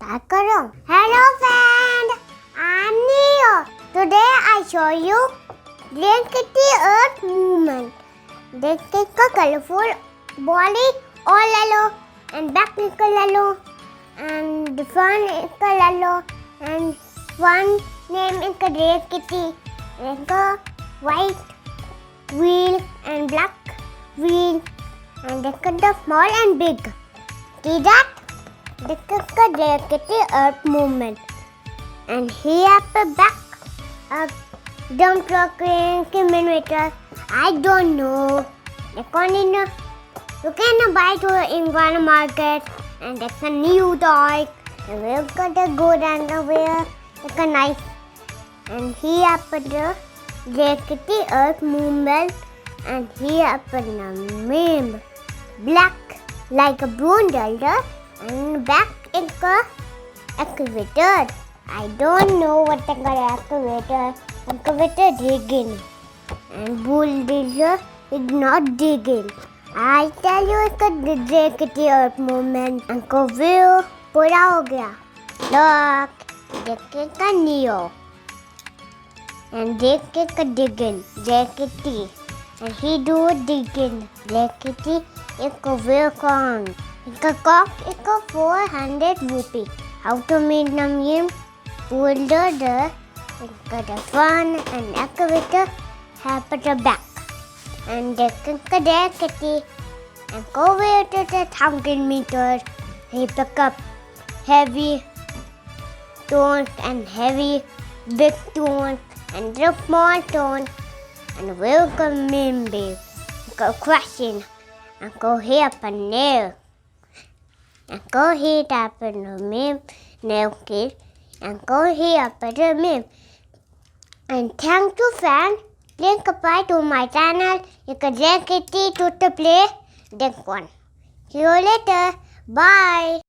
start करो. Hello friend, I'm Neo. Today I show you JCT Earth movement. JCT colorful body all yellow and back is yellow and the front is yellow and one name is JCT. Like a white wheel and black wheel and the small and big. See that? This is the JCT Earth movement. And here at the back, a dump truck kilometers. I don't know. You can buy to in one market and that's a new toy. And we're gonna go down the way. It's a nice. And here at the JCT Earth movement. And here at the name black like a bundle and back is a excavator. I don't know what the excavator. Excavator digging and bulldozer is not digging. I tell you it's the JCT Earth movement and will पूरा हो गया. Look, JCT Neo and JCT digging. JCT and he do digging. JCT is a work on. The cost is 400 rupee. How to make them in bulldozer, the front and excavator have at the back. And the JCT and go where to the 1,000 meters. He pick up heavy stones and heavy big stones and the small stones and welcome maybe go crashing and go here up and nail and go here up in the nail kit and go here up at the meme. And thank you friend. Link apply to my channel. You can JCT to play this one. See you later. Bye.